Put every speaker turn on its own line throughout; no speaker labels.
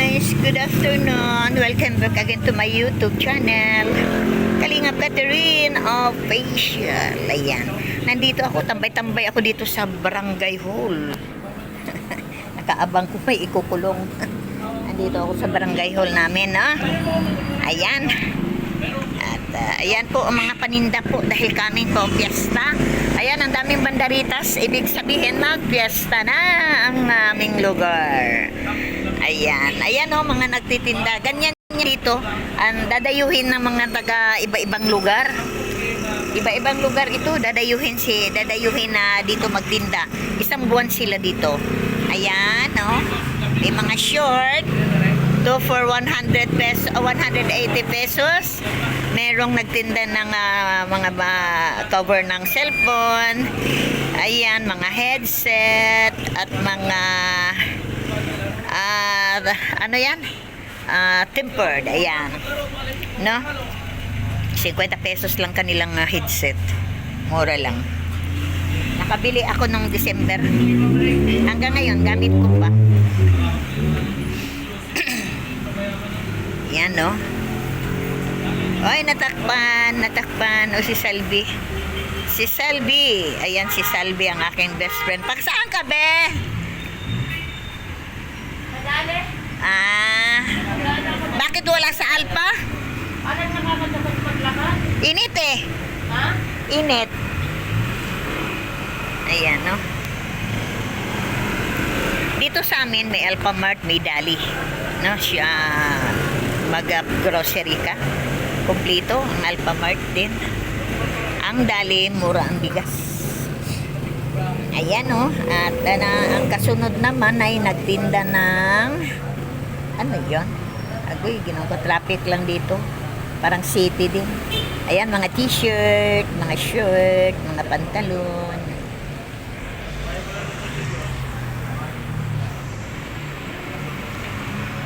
guys, good afternoon. Welcome back again to my YouTube channel, Kalingap Catherine Official. Ayan, nandito ako, tambay-tambay ako dito sa Barangay Hall. Nakaabang ko may ikukulong. Nandito ako sa Barangay Hall namin, no? Ayan. At ayan po ang mga paninda po dahil kaming po piyesta. Ayan, ang daming banderitas. Ibig sabihin magpiyesta na ang aming lugar. Ayan, ayan o, mga nagtitinda. Ganyan dito, ang dadayuhin ng mga taga iba-ibang lugar. Iba-ibang lugar ito, dadayuhin na dito magtinda. Isang buwan sila dito. Ayan, o. May mga short. 2 for 100 pesos, 180 pesos. Merong nagtinda ng mga cover ng cellphone. Ayan, mga headset at mga ano yan? Tempered, ayan. No? 50 pesos lang kanilang headset. Mura lang. Nakabili ako nung December. Hanggang ngayon, gamit ko pa. Yan, no? Oy, natakpan. O, si Salvi. Si Salvi. Ayan, si Salvi, ang aking best friend. Saan ka, be?
Madali.
Bakit wala sa Alpa?
Ano nakakatapat maglakad?
Init eh.
Ha?
Init. Ayan, no? Dito sa amin, may Alphamart, may Dali. No? Siya, mag-grocery ka. Kumplito ang Alphamart din. Ang Dali, mura ang bigas. Ayan, no? At ang kasunod naman ay nagtinda ng ano yun? Agoy, ginawa traffic lang dito. Parang city din. Ayan, mga t-shirt, mga shirt, mga pantalon.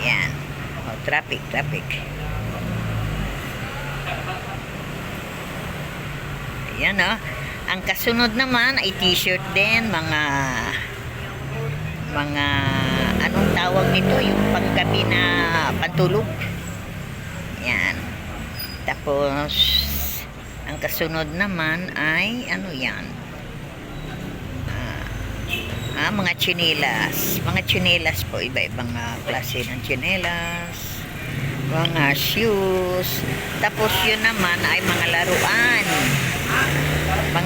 Ayan. Oh, traffic. Ayan, no? Ang kasunod naman ay t-shirt din, mga anong tawag nito, yung panggabi na pantulog. Yan. Tapos ang kasunod naman ay ano yan, mga tsinelas po, iba-ibang klase ng tsinelas, mga shoes. Tapos yun naman ay mga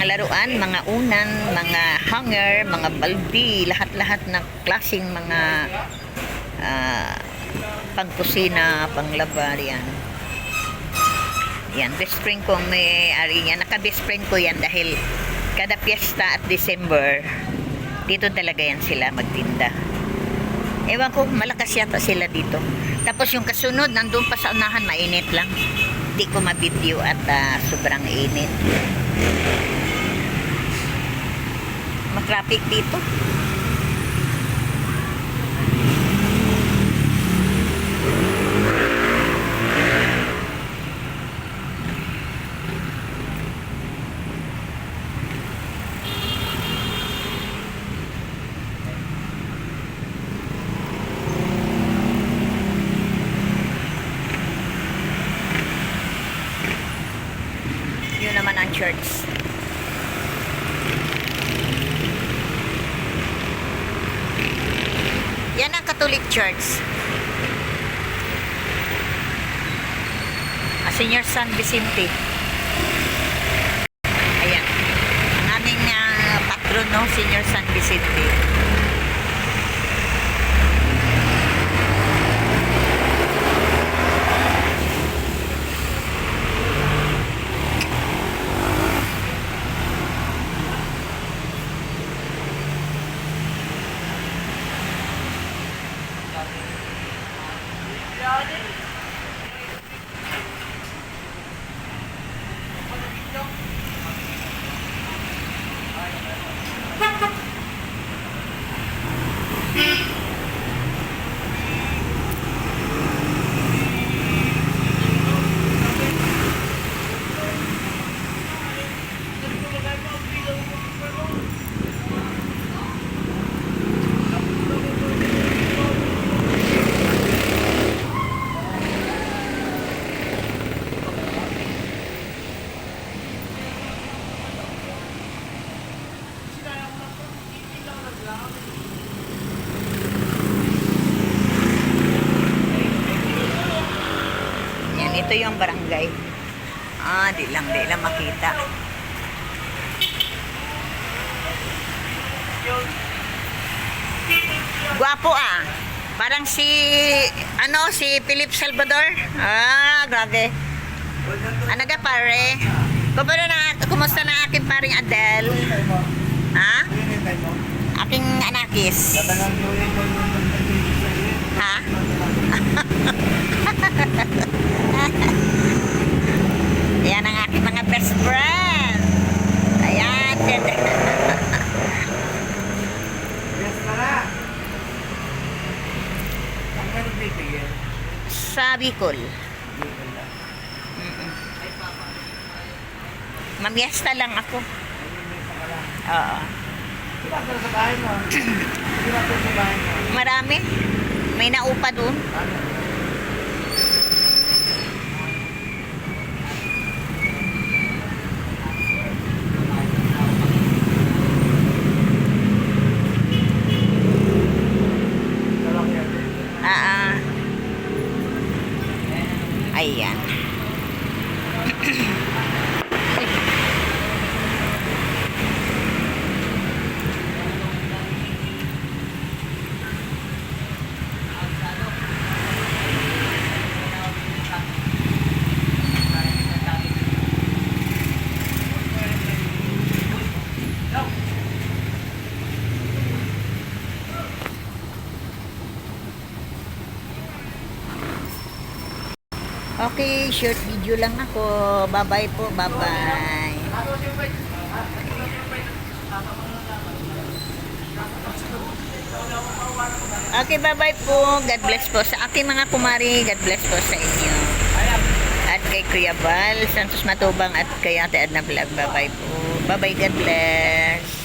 laruan, mga unan, mga hanger, mga baldi, lahat-lahat ng klaseng mga pangkusina, panglaba, yan. Yan, best friend ko ang may-ari niya. Naka-best friend ko yan dahil kada piyesta at December, dito talaga yan sila magtinda. Ewan ko, malakas yata sila dito. Tapos yung kasunod, nandun pa sa unahan, mainit lang. Hindi ko mabidyo at sobrang init. Matraffic dito. Yun naman ang church. Yan ang Catholic Church. Senior San Vicente. Ayan. Ang aming patron, no? Senior San Vicente. Ito yung barangay. Di lang makita. Gwapo Parang si Philip Salvador. Grabe. Ano ka pare? Kumusta na aking paring Adele? Aking anakis. Ha? Yan ang aking mga best friend. Ayan. Sa Bicol. Mamiesta lang ako. Oo. Marami. May naupa doon. Ayan. Okay, short video lang ako. Bye-bye po. Bye-bye. Okay, bye-bye po. God bless po sa aking mga kumari. God bless po sa inyo. At kay Kuya Val, Santos Matubang at kay Ate Edna Vlog. Bye-bye po. Bye-bye. God bless.